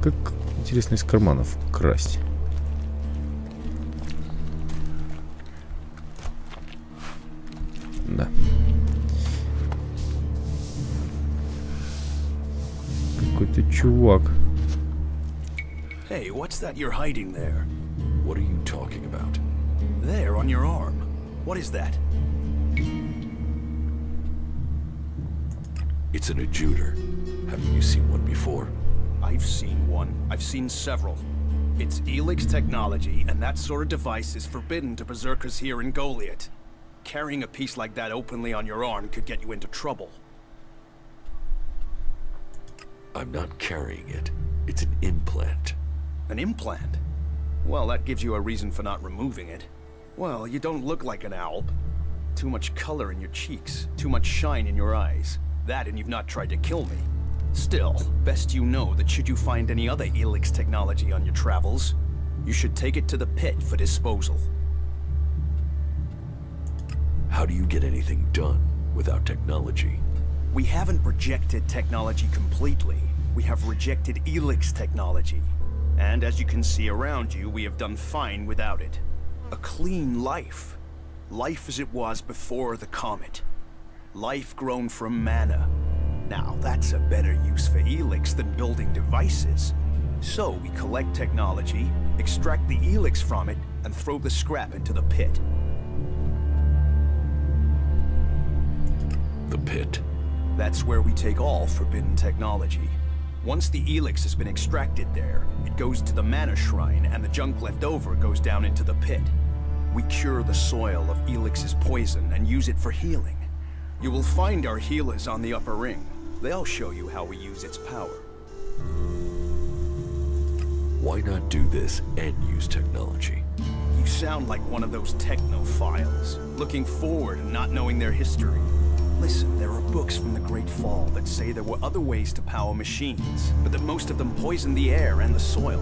Как интересно из карманов красть. Да. Какой-то чувак. Hey, what's that you're hiding there? What are you talking about? There, on your arm. What is that? It's an adjutor. Haven't you seen one before? I've seen one. I've seen several. It's ELEX technology, and that sort of device is forbidden to berserkers here in Golиет. Carrying a piece like that openly on your arm could get you into trouble. I'm not carrying it. It's an implant. An implant? Well, that gives you a reason for not removing it. Well, you don't look like an alb. Too much color in your cheeks, too much shine in your eyes. That and you've not tried to kill me. Still, best you know that should you find any other ELEX technology on your travels, you should take it to the pit for disposal. How do you get anything done without technology? We haven't rejected technology completely. We have rejected ELEX technology. And as you can see around you, we have done fine without it. A clean life. Life as it was before the comet. Life grown from mana. Now, that's a better use for ELEX than building devices. So we collect technology, extract the ELEX from it, and throw the scrap into the pit. The pit? That's where we take all forbidden technology. Once the ELEX has been extracted there, it goes to the mana shrine, and the junk left over goes down into the pit. We cure the soil of ELEX's poison and use it for healing. You will find our healers on the upper ring. They'll show you how we use its power. Why not do this and use technology? You sound like one of those technophiles, looking forward and not knowing their history. Listen, there are books from the Great Fall that say there were other ways to power machines, but that most of them poisoned the air and the soil.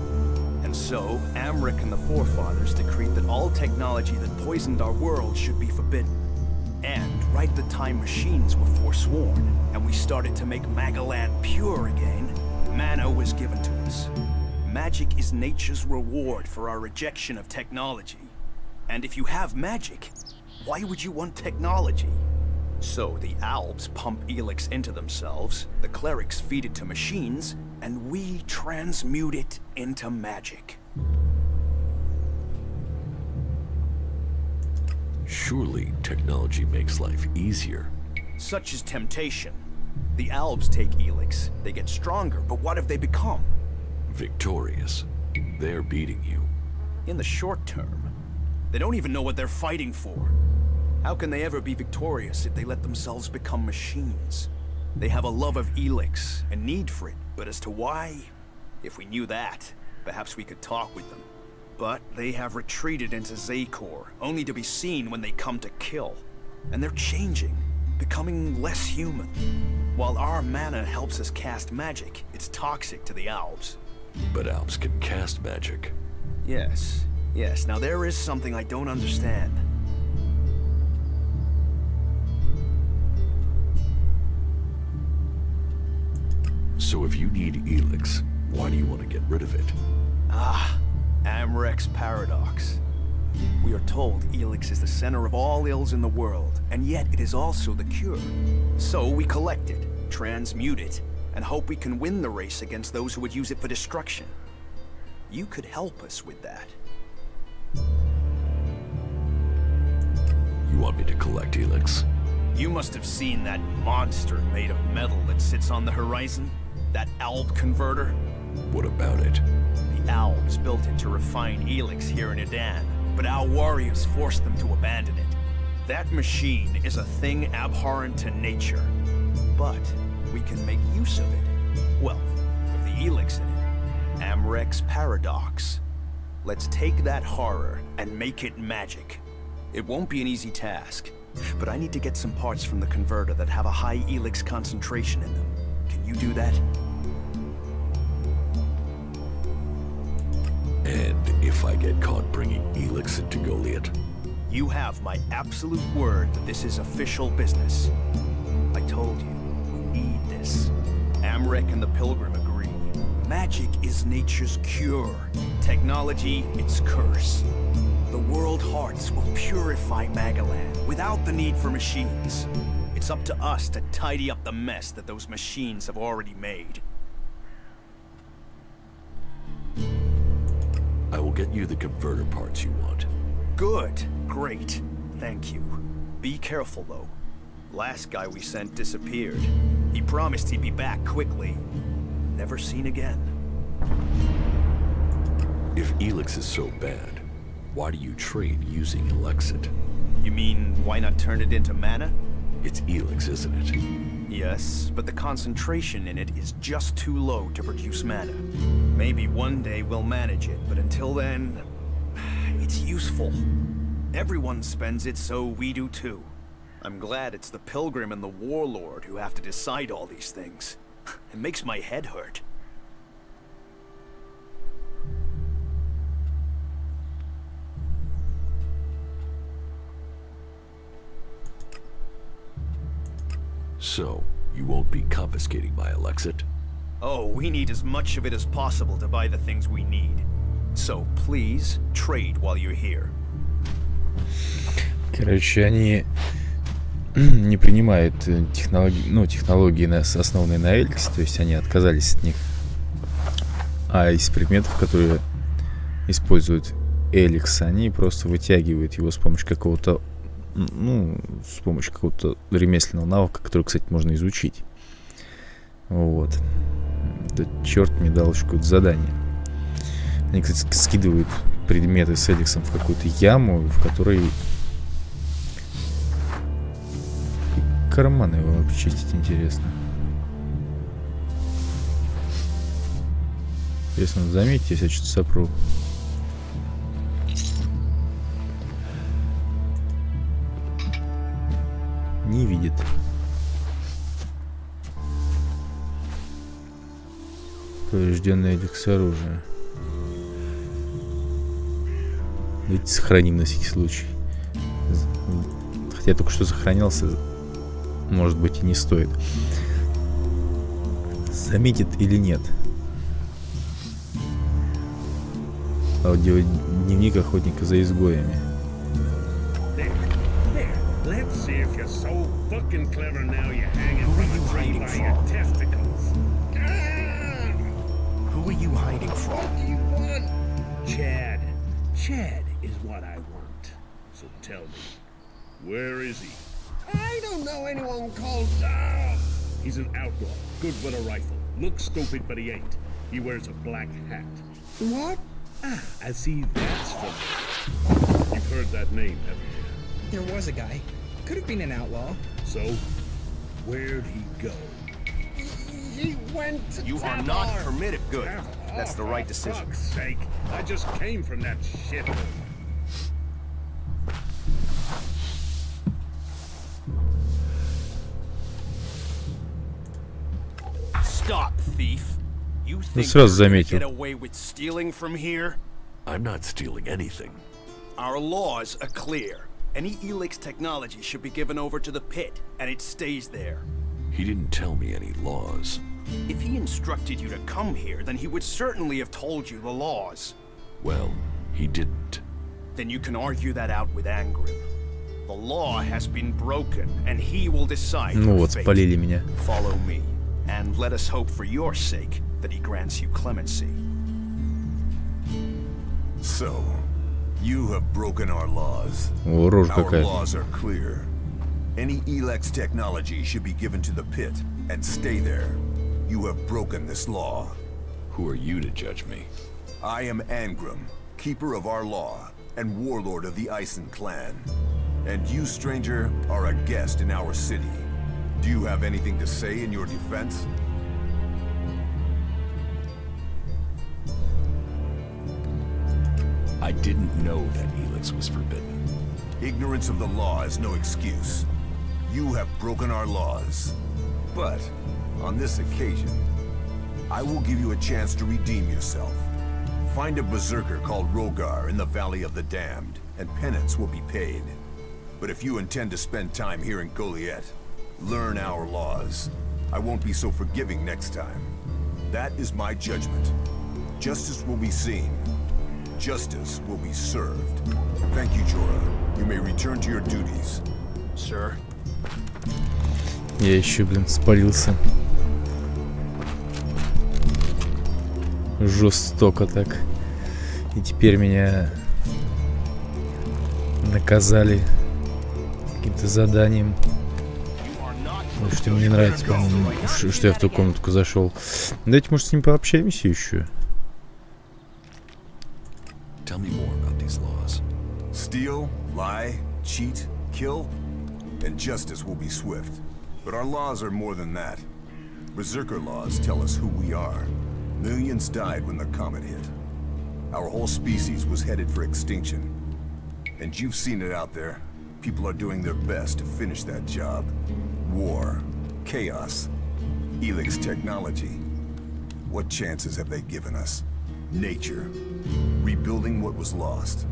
And so, Amric and the forefathers decreed that all technology that poisoned our world should be forbidden. And right at the time machines were forsworn, and we started to make Magaland pure again, mana was given to us. Magic is nature's reward for our rejection of technology. And if you have magic, why would you want technology? So the Albs pump ELEX into themselves, the clerics feed it to machines, and we transmute it into magic. Surely technology makes life easier. Such is temptation. The Albs take ELEX, they get stronger, but what have they become? Victorious. They're beating you. In the short term. They don't even know what they're fighting for. How can they ever be victorious if they let themselves become machines? They have a love of ELEX, a need for it, but as to why? If we knew that, perhaps we could talk with them. But they have retreated into Zakor, only to be seen when they come to kill. And they're changing, becoming less human. While our mana helps us cast magic, it's toxic to the Albs. But Albs can cast magic. Yes. Now there is something I don't understand. So if you need ELEX, why do you want to get rid of it? Amric's paradox. We are told ELEX is the center of all ills in the world, and yet it is also the cure. So we collect it, transmute it, and hope we can win the race against those who would use it for destruction. You could help us with that. You want me to collect ELEX? You must have seen that monster made of metal that sits on the horizon? That Alb converter? What about it? The Albs built it to refine ELEX here in Edan, but our warriors forced them to abandon it. That machine is a thing abhorrent to nature. But we can make use of it. Well, of the ELEX in it. Amric's paradox. Let's take that horror and make it magic. It won't be an easy task, but I need to get some parts from the converter that have a high ELEX concentration in them. Can you do that? And if I get caught bringing ELEX into Golиет? You have my absolute word that this is official business. I told you, we need this. Amric and the Pilgrim agree. Magic is nature's cure. Technology, its curse. The world hearts will purify Magaland without the need for machines. It's up to us to tidy up the mess that those machines have already made. I will get you the converter parts you want. Good. Great. Thank you. Be careful, though. Last guy we sent disappeared. He promised he'd be back quickly. Never seen again. If ELEX is so bad, why do you trade using ELEXit? You mean, why not turn it into mana? It's ELEX, isn't it? Yes, but the concentration in it is just too low to produce mana. Maybe one day we'll manage it, but until then, it's useful. Everyone spends it, so we do too. I'm glad it's the Pilgrim and the Warlord who have to decide all these things. It makes my head hurt. So, you won't be confiscating my ELEXit? Oh, we need as much of it as possible to buy the things we need. So, please, trade while you're here. Короче, они не принимают технологии, основанные на ELEX, то есть они отказались от них. А из предметов, которые используют ELEX, они просто вытягивают его с помощью какого-то, с помощью какого-то ремесленного навыка, который, кстати, можно изучить. Вот. Этот черт мне дал еще какое-то задание. Они, кстати, скидывают предметы с ELEX в какую-то яму, в которой карманы его обчистить интересно. Если заметьте, если я что-то сопру. Не видит. Поврежденное ELEX оружие. Давайте сохраним на всякий случай. Хотя я только что сохранялся, может быть, и не стоит. Заметит или нет? Аудиодневник охотника за изгоями. Let's see if you're so fucking clever now you're hanging from a tree by your testicles. Who are you hiding from? What do you want? Chad. Chad is what I want. So tell me, where is he? I don't know anyone called... He's an outlaw, good with a rifle. Looks stupid, but he ain't. He wears a black hat. What? I see that's from me. You've heard that name, haven't you? There was a guy. Could have been an outlaw. So, where'd he go? He went to You are not permitted. Good. That's the right decision. For fuck's sake. I just came from that shit. Stop, thief. You think сразу you're gonna заметил. get away with stealing from here? I'm not stealing anything. Our laws are clear. Any ELEX technology should be given over to the pit, and it stays there. He didn't tell me any laws. If he instructed you to come here, then he would certainly have told you the laws. Well, he didn't. Then you can argue that out with Angrim. The law has been broken, and he will decide Ну your вот, fate. спалили меня. Follow me, and let us hope for your sake that he grants you clemency. So, you have broken our laws. О, рожа Our какая. laws are clear. Any ELEX technology should be given to the pit and stay there. You have broken this law. Who are you to judge me? I am Angrim, keeper of our law and warlord of the Ison clan. And you, stranger, are a guest in our city. Do you have anything to say in your defense? I didn't know that ELEX was forbidden. Ignorance of the law is no excuse. You have broken our laws. But, on this occasion, I will give you a chance to redeem yourself. Find a berserker called Rogar in the Valley of the Damned, and penance will be paid. But if you intend to spend time here in Golliet, learn our laws. I won't be so forgiving next time. That is my judgment. Justice will be seen. Justice will be served. Thank you, Jorah. You may return to your duties. Sir? Я еще, блин, спалился. Жестоко так. И теперь меня наказали каким-то заданием. Что мне не нравится, по-моему, что я в ту комнатку зашел. Давайте, может, с ним пообщаемся еще. Tell me more about these laws. Steal, lie, cheat, kill, and justice will be swift. But our laws are more than that. Berserker laws tell us who we are. Millions died when the comet hit. Our whole species was headed for extinction. And you've seen it out there. People are doing their best to finish that job. War, chaos, ELEX technology. What chances have they given us? Nature, rebuilding what was lost.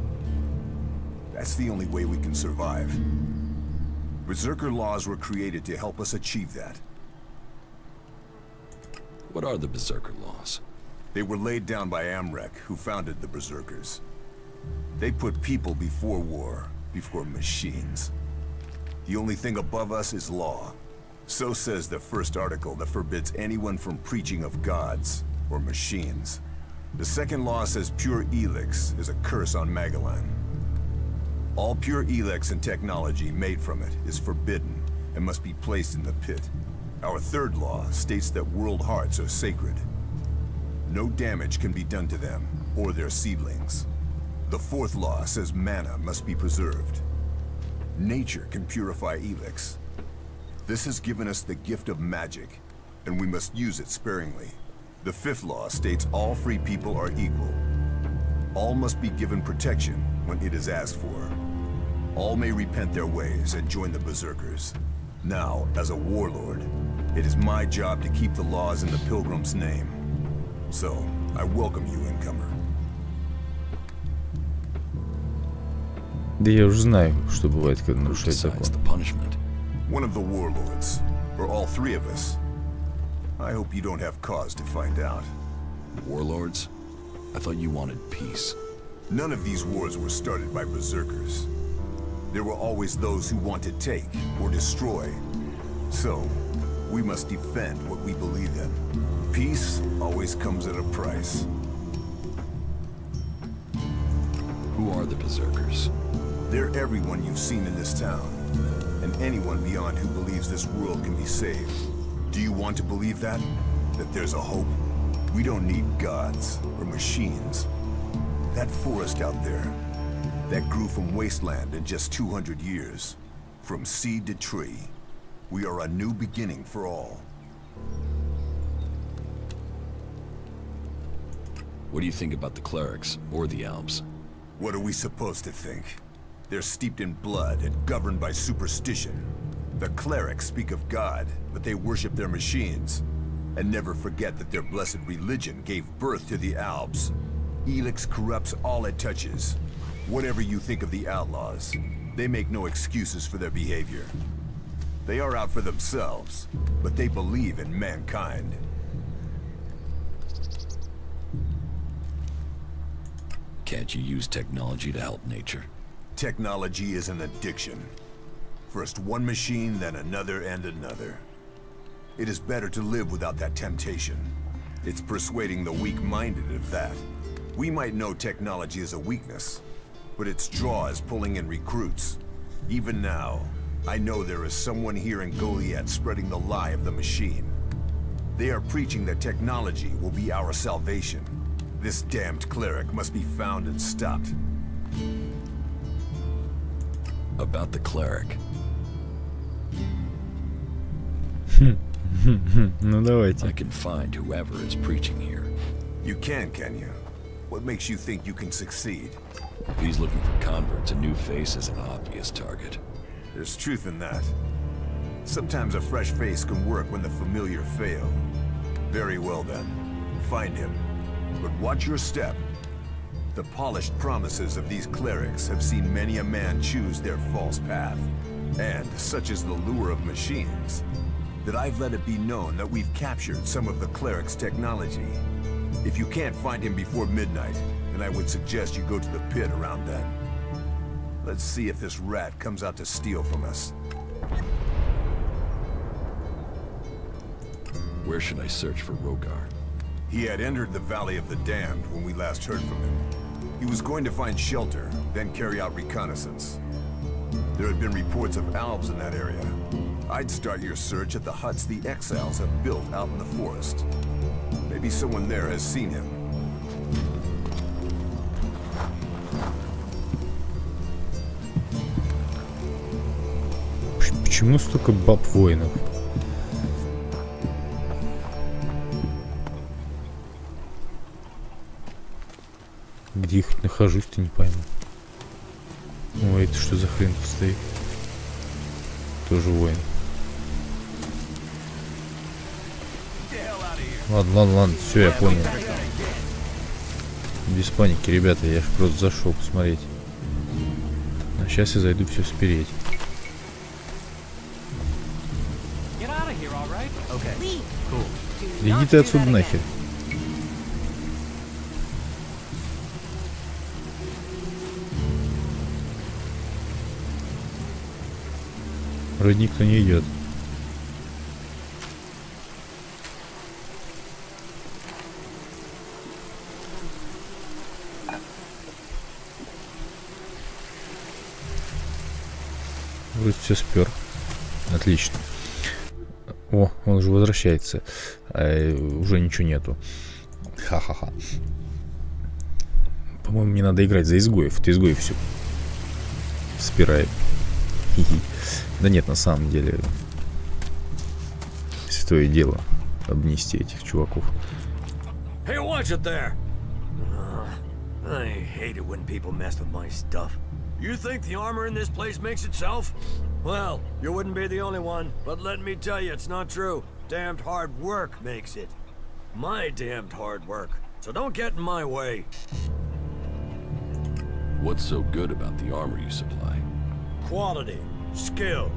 That's the only way we can survive. Berserker laws were created to help us achieve that. What are the Berserker laws? They were laid down by Amrek, who founded the Berserkers. They put people before war, before machines. The only thing above us is law. So says the first article that forbids anyone from preaching of gods or machines. The second law says pure ELEX is a curse on Magellan. All pure ELEX and technology made from it is forbidden and must be placed in the pit. Our third law states that world hearts are sacred. No damage can be done to them or their seedlings. The fourth law says mana must be preserved. Nature can purify ELEX. This has given us the gift of magic, and we must use it sparingly. The fifth law states all free people are equal. All must be given protection when it is asked for. All may repent their ways and join the Berserkers. Now, as a warlord, it is my job to keep the laws in the Pilgrim's name. So, I welcome you, incomer. Да я уже знаю, что бывает, когда нарушает закон. One of the warlords, or all three of us. I hope you don't have cause to find out. Warlords? I thought you wanted peace. None of these wars were started by berserkers. There were always those who want to take or destroy. So, we must defend what we believe in. Peace always comes at a price. Who are the berserkers? They're everyone you've seen in this town, and anyone beyond who believes this world can be saved. Do you want to believe that? That there's a hope? We don't need gods or machines. That forest out there, that grew from wasteland in just 200 years. From seed to tree, we are a new beginning for all. What do you think about the clerics, or the elves? What are we supposed to think? They're steeped in blood and governed by superstition. The clerics speak of God, but they worship their machines. And never forget that their blessed religion gave birth to the Albs. ELEX corrupts all it touches. Whatever you think of the outlaws, they make no excuses for their behavior. They are out for themselves, but they believe in mankind. Can't you use technology to help nature? Technology is an addiction. First one machine, then another and another. It is better to live without that temptation. It's persuading the weak-minded of that. We might know technology is a weakness, but its draw is pulling in recruits. Even now, I know there is someone here in Golиет spreading the lie of the machine. They are preaching that technology will be our salvation. This damned cleric must be found and stopped. About the cleric. Ну давайте. I can find whoever is preaching here. You can you? What makes you think you can succeed? If he's looking for converts, a new face is an obvious target. There's truth in that. Sometimes a fresh face can work when the familiar fail. Very well then. Find him. But watch your step. The polished promises of these clerics have seen many a man choose their false path. And such is the lure of machines. that I've let it be known that we've captured some of the cleric's technology. If you can't find him before midnight, then I would suggest you go to the pit around then. Let's see if this rat comes out to steal from us. Where should I search for Rogar? He had entered the Valley of the Damned when we last heard from him. He was going to find shelter, then carry out reconnaissance. There had been reports of Albs in that area. I'd start your search at the huts the exiles have built out in the forest. Maybe someone there has seen him. Почему столько баб-воинов? Где я хоть нахожусь-то, не пойму. Ой, это что за хрен тут стоит? Тоже воин. Ладно, все, я понял. Без паники, ребята, я же просто зашел посмотреть. А сейчас я зайду все спереть. Иди ты отсюда нахер. Вроде никто не идет. Вроде все спер. Отлично. О, он уже возвращается. Уже ничего нету. Ха-ха-ха. По-моему, мне надо играть за изгоев. Это изгоев все спирает. Хи-хи. Да нет, на самом деле святое дело обнести этих чуваков. Hey, watch it there! I hate it when people mess with my stuff. You think the armor in this place makes itself? Well, you wouldn't be the only one, but let me tell you, it's not true. Damned hard work makes it. My damned hard work. So don't get in my way. What's so good about the armor you supply? Quality, skill,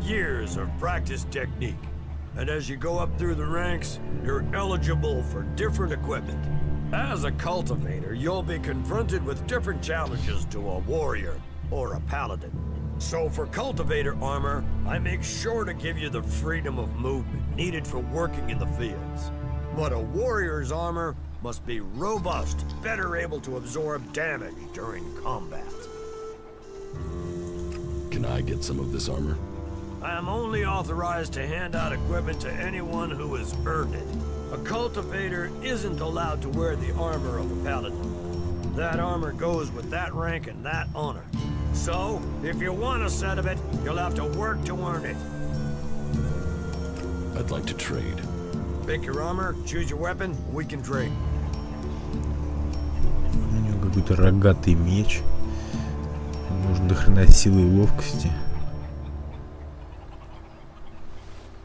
years of practice technique. And as you go up through the ranks, you're eligible for different equipment. As a cultivator, you'll be confronted with different challenges to a warrior or a paladin. So for cultivator armor, I make sure to give you the freedom of movement needed for working in the fields. But a warrior's armor must be robust, better able to absorb damage during combat. Can I get some of this armor? I am only authorized to hand out equipment to anyone who has earned it. A cultivator isn't allowed to wear the armor of a paladin. That armor goes with that rank and that honor. So, if you want a set of it, you'll have to work to earn it. I'd like to trade. Pick your armor, choose your weapon, we can trade. У него какой-то рогатый меч. Нужно до хрена силы и ловкости.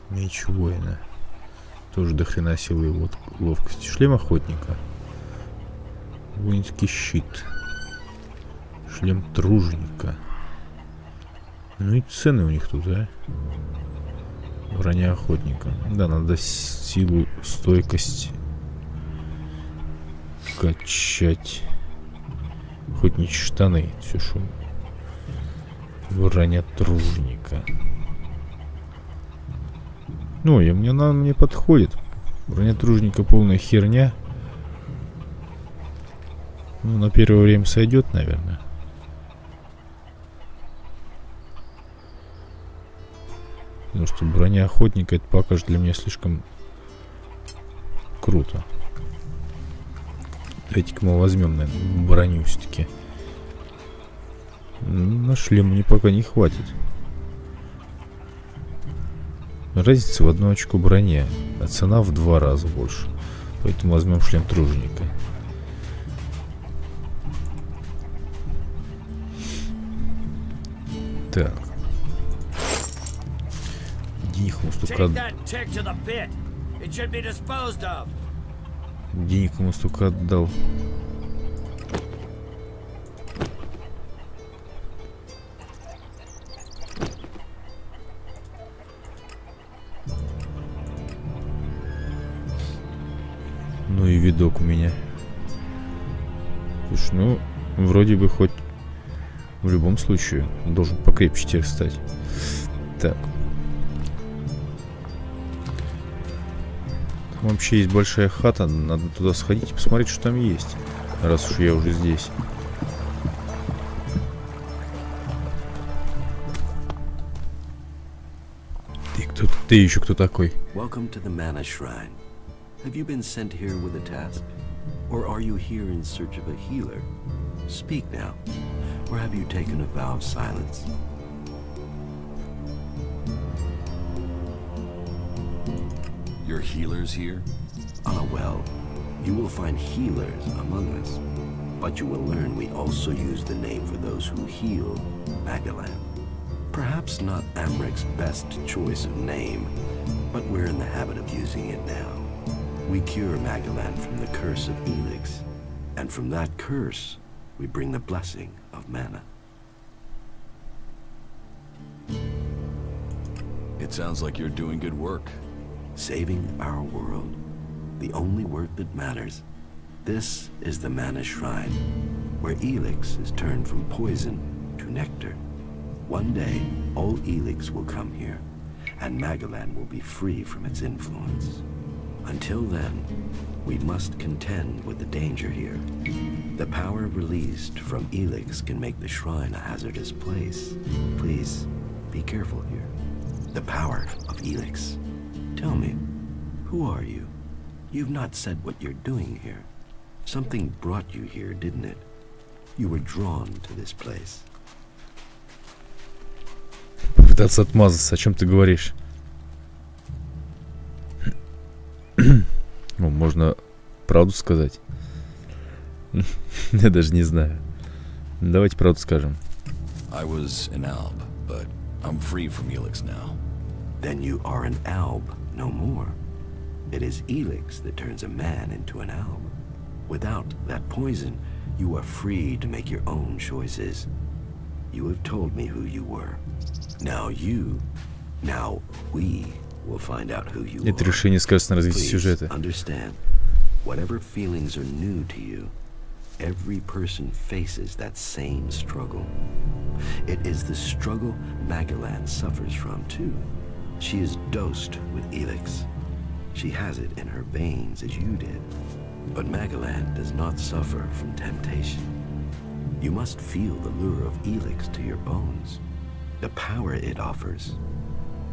Меч воина. Тоже до хрена силы и ловкости. Шлем охотника. Воинский щит. Шлем труженика. Ну и цены у них тут, а? Броня охотника. Да, надо силу, стойкость качать. Охотничьи штаны. Все шо. Броня труженика. Ну, мне подходит. Броня труженика полная херня. Ну, на первое время сойдет, наверное. Потому что броня охотника, это пока что для меня слишком круто. Давайте-ка мы возьмем, наверное, броню все-таки. На шлем мне пока не хватит. Разница в 1 очко брони, а цена в 2 раза больше. Поэтому возьмем шлем труженика. Так. Денег ему столько... Денег ему столько отдал. видок у меня. Слушай, ну, вроде бы хоть в любом случае должен покрепче теперь стать. Так. Там вообще есть большая хата. Надо туда сходить и посмотреть, что там есть. Раз уж я уже здесь. Ты еще кто такой? Welcome to the Mana Shrine. Have you been sent here with a task? Or are you here in search of a healer? Speak now. Or have you taken a vow of silence? Your healers here? Ah, well, you will find healers among us. But you will learn we also use the name for those who heal, Magalan. Perhaps not Amric's best choice of name, but we're in the habit of using it now. We cure Magalan from the curse of ELEX, and from that curse, we bring the blessing of mana. It sounds like you're doing good work. Saving our world, the only work that matters. This is the Mana Shrine, where ELEX is turned from poison to nectar. One day, all ELEX will come here, and Magalan will be free from its influence. Until then, we must contend with the danger here. The power released from ELEX can make the shrine a hazardous place. Please, be careful here. The power of ELEX. Tell me, who are you? You've not said what you're doing here. Something brought you here, didn't it? You were drawn to this place. Попытаться отмазаться, о чем ты говоришь? Ну, можно правду сказать. Я даже не знаю. Давайте правду скажем. I was an alb, but I'm free from ELEX now. Then you are an alb no more. It is ELEX that turns a man into an alb. Without that poison, you are free to make your own choices. You have told me who you were. Now we will find out who you are. Это решение скажется на развитии сюжета. Understand, whatever feelings are new to you, every person faces that same struggle. It is the struggle Magalan suffers from too. She is dosed with ELEX. She has it in her veins as you did. But Magalan does not suffer from temptation. You must feel the lure of ELEX to your bones. The power it offers.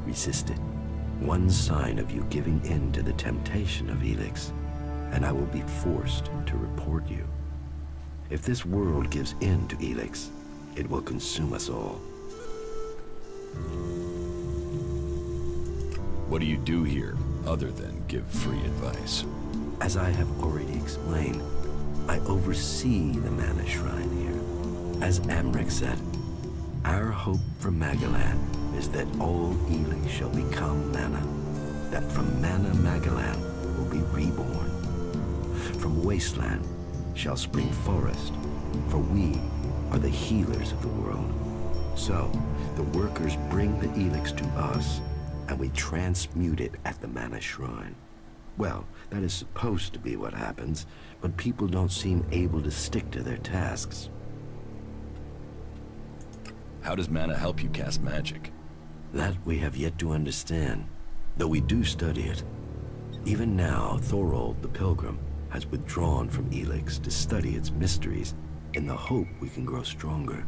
Resist it. One sign of you giving in to the temptation of ELEX, and I will be forced to report you. If this world gives in to ELEX, it will consume us all. What do you do here, other than give free advice? As I have already explained, I oversee the Mana Shrine here. As Amric said, our hope for Magalan is that all ELEX shall become mana, that from mana Magalan will be reborn. From wasteland shall spring forest, for we are the healers of the world. So, the workers bring the ELEX to us, and we transmute it at the Mana Shrine. Well, that is supposed to be what happens, but people don't seem able to stick to their tasks. How does mana help you cast magic? That we have yet to understand, though we do study it. Even now, Thorold the Pilgrim has withdrawn from ELEX to study its mysteries in the hope we can grow stronger.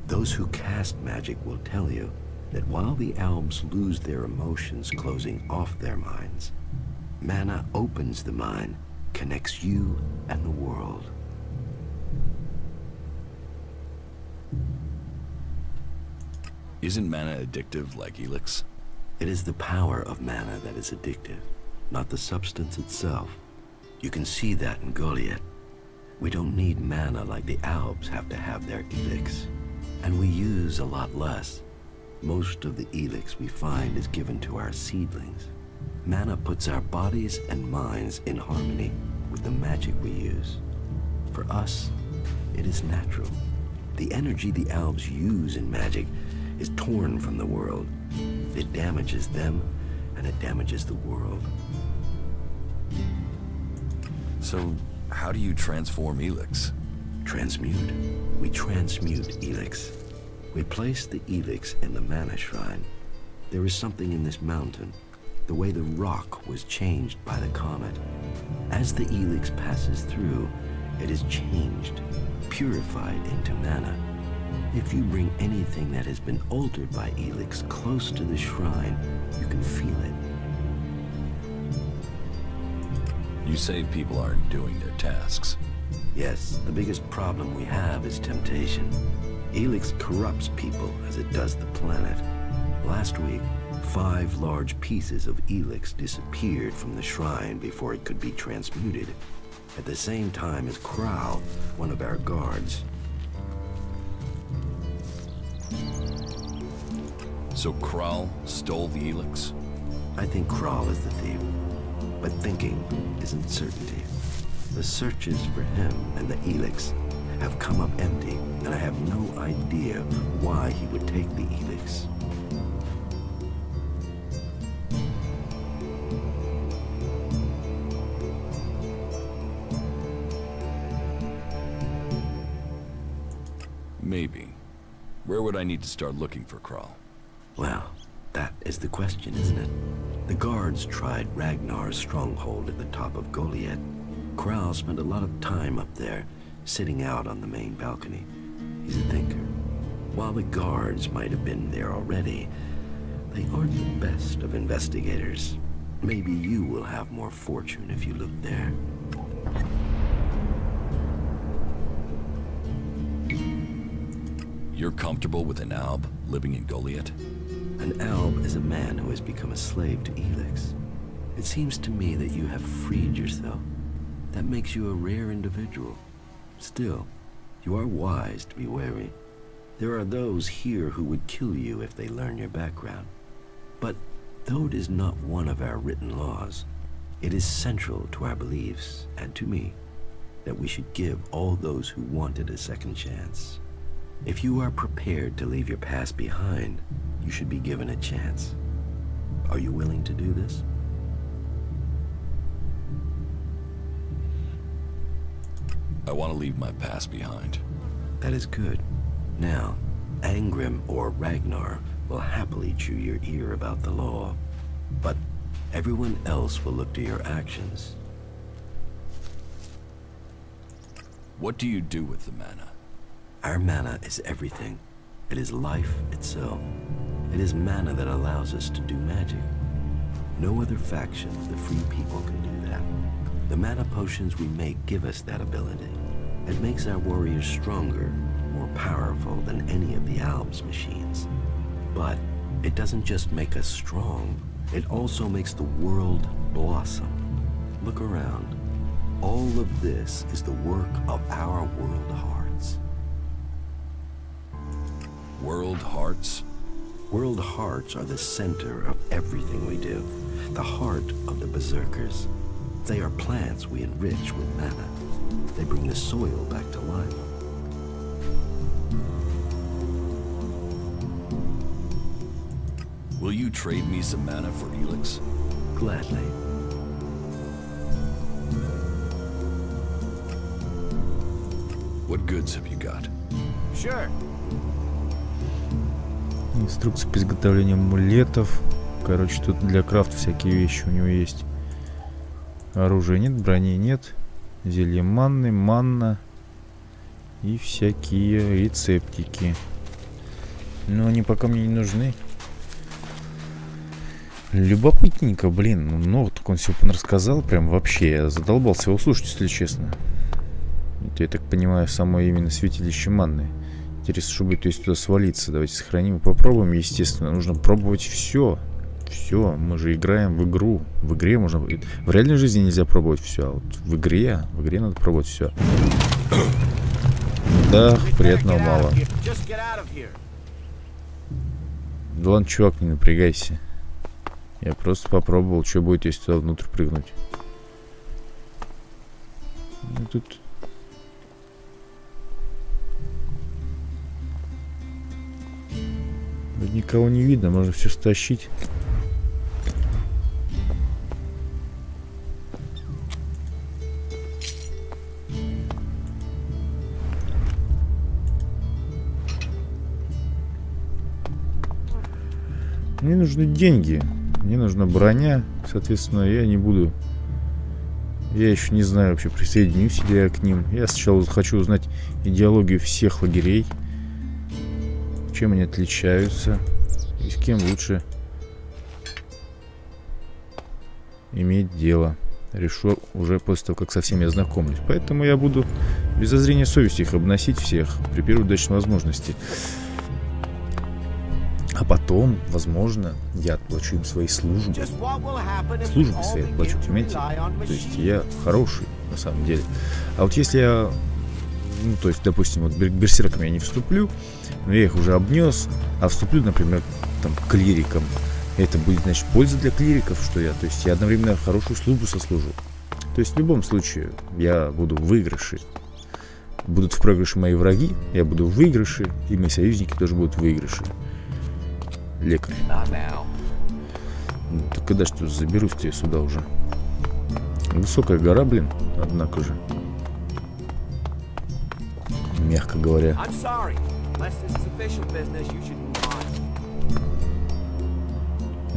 Those who cast magic will tell you that while the Albs lose their emotions closing off their minds, mana opens the mind, connects you and the world. Isn't mana addictive like ELEX? It is the power of mana that is addictive, not the substance itself. You can see that in Golliet. We don't need mana like the Albs have to have their ELEX. And we use a lot less. Most of the ELEX we find is given to our seedlings. Mana puts our bodies and minds in harmony with the magic we use. For us, it is natural. The energy the Albs use in magic is torn from the world. It damages them, and it damages the world. So, how do you transform ELEX? Transmute? We transmute ELEX. We place the ELEX in the mana shrine. There is something in this mountain, the way the rock was changed by the comet. As the ELEX passes through, it is changed, purified into mana. If you bring anything that has been altered by ELEX close to the shrine, you can feel it. You say people aren't doing their tasks. Yes, the biggest problem we have is temptation. ELEX corrupts people as it does the planet. Last week, 5 large pieces of ELEX disappeared from the shrine before it could be transmuted, at the same time as Crow, one of our guards. So Crow stole the ELEX? I think Crow is the thief, but thinking isn't certainty. The searches for him and the ELEX have come up empty, and I have no idea why he would take the ELEX. Maybe. Where would I need to start looking for Crow? Well, that is the question, isn't it? The guards tried Ragnar's stronghold at the top of Golиет. Crow spent a lot of time up there, sitting out on the main balcony. He's a thinker. While the guards might have been there already, they aren't the best of investigators. Maybe you will have more fortune if you look there. You're comfortable with an Alb living in Golиет? An Alb is a man who has become a slave to ELEX. It seems to me that you have freed yourself. That makes you a rare individual. Still, you are wise to be wary. There are those here who would kill you if they learn your background. But though it is not one of our written laws, it is central to our beliefs, and to me, that we should give all those who wanted a second chance. If you are prepared to leave your past behind, you should be given a chance. Are you willing to do this? I want to leave my past behind. That is good. Now, Angrim or Ragnar will happily chew your ear about the law, but everyone else will look to your actions. What do you do with the mana? Our mana is everything. It is life itself. It is mana that allows us to do magic. No other faction of the free people can do that. The mana potions we make give us that ability. It makes our warriors stronger, more powerful than any of the Alb's machines. But it doesn't just make us strong, it also makes the world blossom. Look around. All of this is the work of our world hearts. World hearts? World hearts are the center of everything we do. The heart of the berserkers. They are plants we enrich with mana. They bring the soil back to life. Will you trade me some mana for ELEX? Gladly. What goods have you got? Sure. Инструкция по изготовлению амулетов. Короче, тут для крафта всякие вещи у него есть. Оружия нет, брони нет. Зелье манны, манна. И всякие рецептики. Но они пока мне не нужны. Любопытненько, блин. Ну, много так он все рассказал. Прям вообще. Я задолбался его слушать, если честно. Это, я так понимаю, само именно святилище манны. Интересно, что будет, то есть туда свалиться. Давайте сохраним и попробуем. Естественно, нужно пробовать все. Все, мы же играем в игру. В игре можно... В реальной жизни нельзя пробовать все. А вот в игре надо пробовать все. Да, приятного мало. Да ладно, чувак, не напрягайся. Я просто попробовал, что будет, если туда внутрь прыгнуть. Ну тут... Никого не видно, можно все стащить. Мне нужны деньги. Мне нужна броня. Соответственно, я не буду... Я еще не знаю, вообще присоединюсь ли я к ним. Я сначала хочу узнать идеологию всех лагерей. Чем они отличаются. И с кем лучше иметь дело. Решу уже после того, как со всеми я знакомлюсь. Поэтому я буду без зазрения совести их обносить всех при первой удачной возможности. А потом, возможно, я отплачу им свои службы. Службы свои отплачу, понимаете? То есть я хороший, на самом деле. А вот если я... Ну, то есть, допустим, вот берсерками я не вступлю, но я их уже обнес, а вступлю, например, там, к клирикам. Это будет, значит, польза для клириков, что я... То есть я одновременно хорошую службу сослужу. То есть в любом случае я буду в выигрыше. Будут в проигрыше мои враги, я буду в выигрыше, и мои союзники тоже будут в выигрыше. Лекарь. Ну, так когда что заберусь-то я сюда уже? Высокая гора, блин, однако же. Мягко говоря.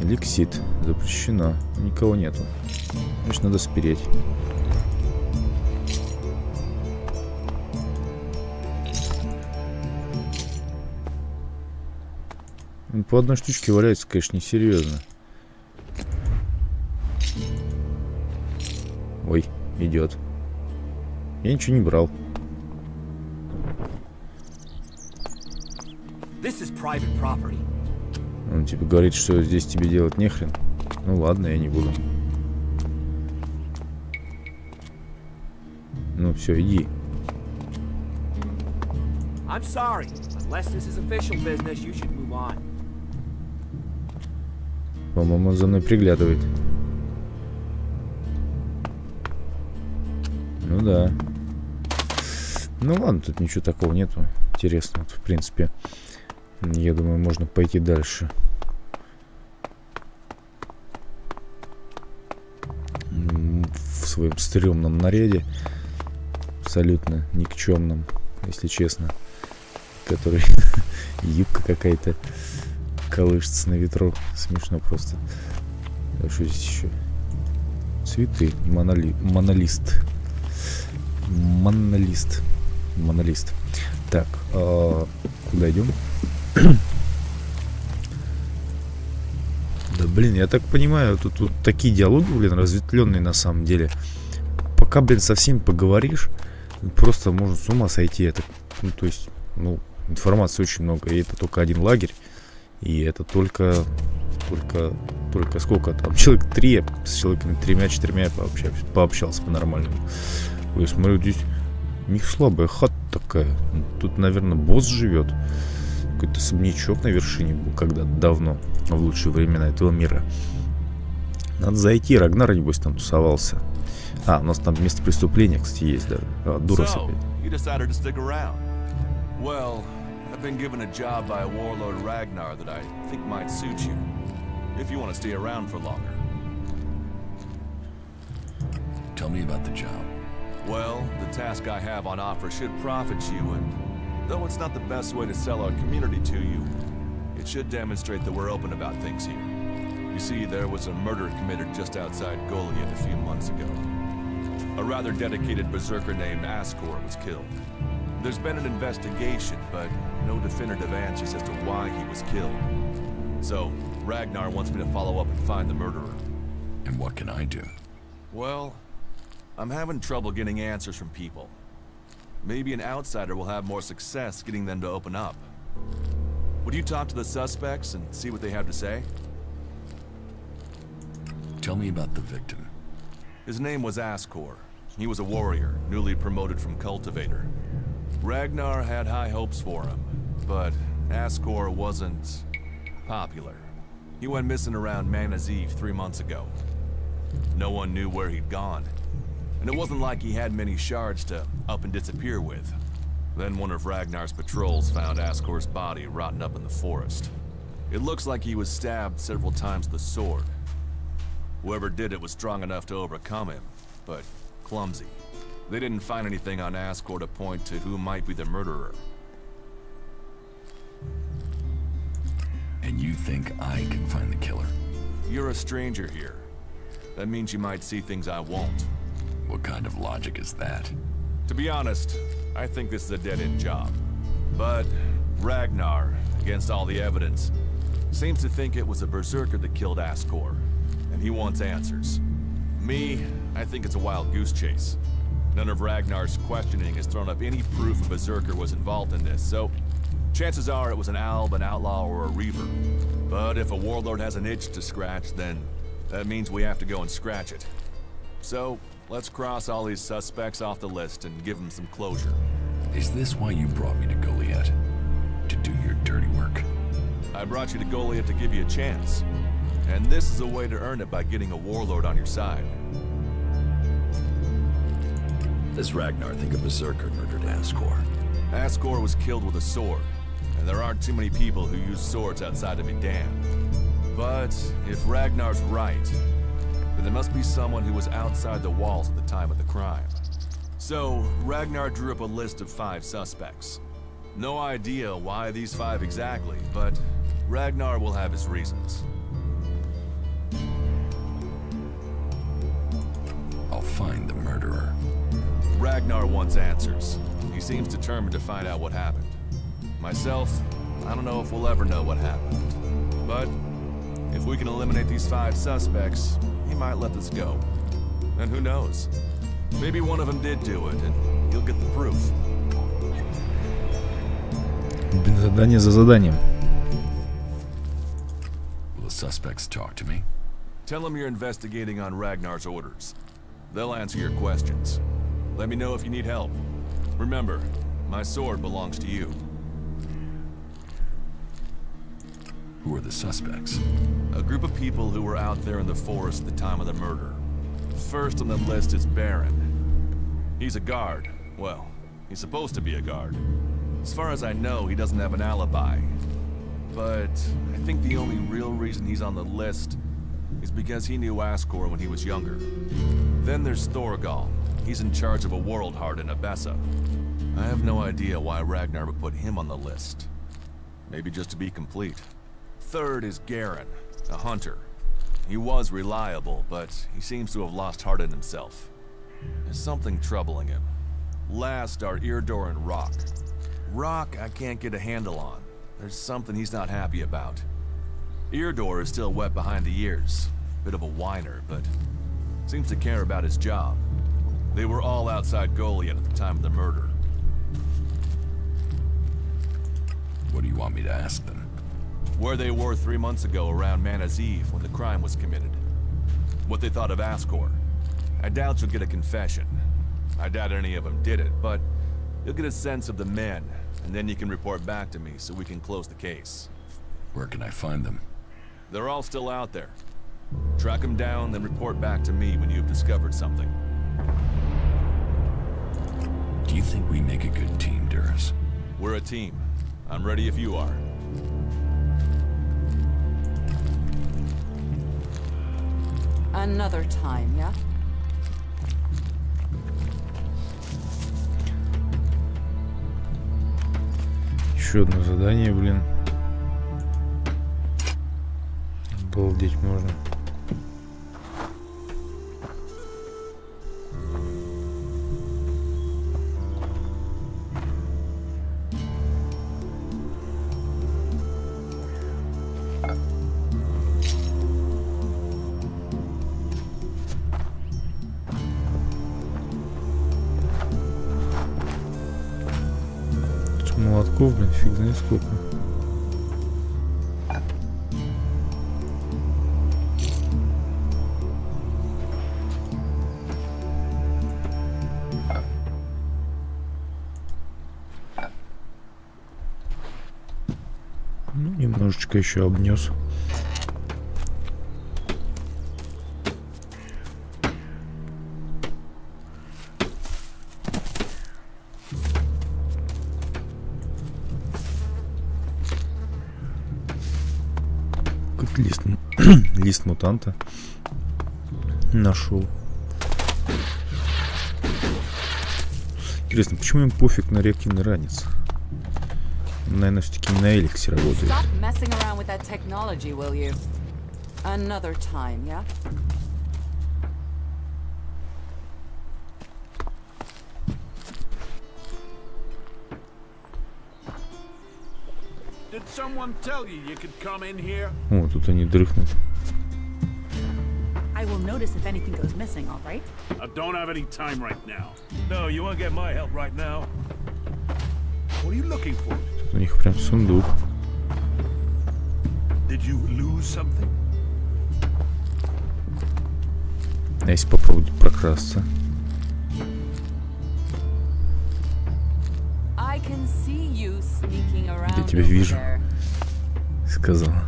Элексит. Запрещено. Никого нету. Значит, надо спереть. По одной штучке валяется, конечно, несерьезно. Ой, идет. Я ничего не брал. Он типа говорит, что здесь тебе делать нехрен. Ну ладно, я не буду. Ну все, иди. По-моему, он за мной приглядывает. Ну да. Ну ладно, тут ничего такого нету интересного. В принципе, я думаю, можно пойти дальше. В своем стрёмном наряде. Абсолютно никчемном, если честно. Который юбка какая-то колышется на ветру. Смешно просто. А что здесь еще? Цветы. Монолист. Так, куда идем? Да блин, я так понимаю, тут такие диалоги, блин, разветвленные на самом деле. Пока, блин, со всеми поговоришь, просто можно с ума сойти. Это, ну, то есть, ну, информации очень много. И это только один лагерь. И это только сколько там? Человек 3, с человеками 3-4 пообщался по-нормальному. Я смотрю, здесь у них слабая хата такая. Тут, наверное, босс живет. Какой-то особнячок на вершине был когда-то давно, в лучшие времена этого мира. Надо зайти, Рагнар, небось, там тусовался. А, у нас там место преступления, кстати, есть даже. Дурас опять. I've been given a job by a warlord Ragnar that I think might suit you, if you want to stay around for longer. Tell me about the job. Well, the task I have on offer should profit you, and though it's not the best way to sell our community to you, it should demonstrate that we're open about things here. You see, there was a murder committed just outside Golliet a few months ago. A rather dedicated berserker named Askor was killed. There's been an investigation, but no definitive answers as to why he was killed. So, Ragnar wants me to follow up and find the murderer. And what can I do? Well, I'm having trouble getting answers from people. Maybe an outsider will have more success getting them to open up. Would you talk to the suspects and see what they have to say? Tell me about the victim. His name was Askor. He was a warrior, newly promoted from cultivator. Ragnar had high hopes for him, but Askor wasn't popular. He went missing around Mana's Eve 3 months ago. No one knew where he'd gone, and it wasn't like he had many shards to up and disappear with. Then one of Ragnar's patrols found Askor's body rotten up in the forest. It looks like he was stabbed several times with a sword. Whoever did it was strong enough to overcome him, but clumsy. They didn't find anything on Askor to point to who might be the murderer. And you think I can find the killer? You're a stranger here. That means you might see things I won't. What kind of logic is that? To be honest, I think this is a dead-end job. But Ragnar, against all the evidence, seems to think it was a berserker that killed Ascor, and he wants answers. Me, I think it's a wild goose chase. None of Ragnar's questioning has thrown up any proof a berserker was involved in this, so chances are it was an alb, an outlaw, or a reaver. But if a warlord has an itch to scratch, then that means we have to go and scratch it. So, let's cross all these suspects off the list and give them some closure. Is this why you brought me to Golliet? To do your dirty work? I brought you to Golliet to give you a chance. And this is a way to earn it by getting a warlord on your side. Does Ragnar think a berserker murdered Ascor? Ascor was killed with a sword, and there aren't too many people who use swords outside of Edan. But if Ragnar's right, then there must be someone who was outside the walls at the time of the crime. So, Ragnar drew up a list of 5 suspects. No idea why these 5 exactly, but Ragnar will have his reasons. I'll find the murderer. Ragnar wants answers. He seems determined to find out what happened. Myself, I don't know if we'll ever know what happened. But if we can eliminate these 5 suspects, he might let this go. And who knows? Maybe one of them did do it, and you'll get the proof. Задание за заданием. Will the suspects talk to me? Tell them you're investigating on Ragnar's orders. They'll answer your questions. Let me know if you need help. Remember, my sword belongs to you. Who are the suspects? A group of people who were out there in the forest at the time of the murder. First on the list is Baron. He's a guard. Well, he's supposed to be a guard. As far as I know, he doesn't have an alibi. But I think the only real reason he's on the list is because he knew Ascor when he was younger. Then there's Thorgal. He's in charge of a world heart in Abessa. I have no idea why Ragnar would put him on the list. Maybe just to be complete. Third is Garen, a hunter. He was reliable, but he seems to have lost heart in himself. There's something troubling him. Last are Eardor and Rock. Rock I can't get a handle on. There's something he's not happy about. Eardor is still wet behind the ears. Bit of a whiner, but seems to care about his job. They were all outside Golliet at the time of the murder. What do you want me to ask them? Where they were 3 months ago around Mana's Eve when the crime was committed. What they thought of Ascor. I doubt you'll get a confession. I doubt any of them did it, but you'll get a sense of the men, and then you can report back to me so we can close the case. Where can I find them? They're all still out there. Track them down, then report back to me when you've discovered something. Do you think we make a good team, Duras? We're a team. I'm ready if you are. Another time, yeah? Еще одно задание, блин. Обалдеть можно. Молотков, блин, фиг знает сколько. Ну, немножечко еще обнес. Лист мутанта нашел. Интересно, почему им пофиг на реактивный ранец? Наверное, все-таки не на Элексе работает. О, тут они дрыхнут. I will notice if anything goes missing, all right? I don't have any time right now. No, you won't get my help right now. What are you looking for? Тут у них прям сундук. Did you lose something? А если попробовать прокрасться? I can see you sneaking around. Я тебя вижу, сказала.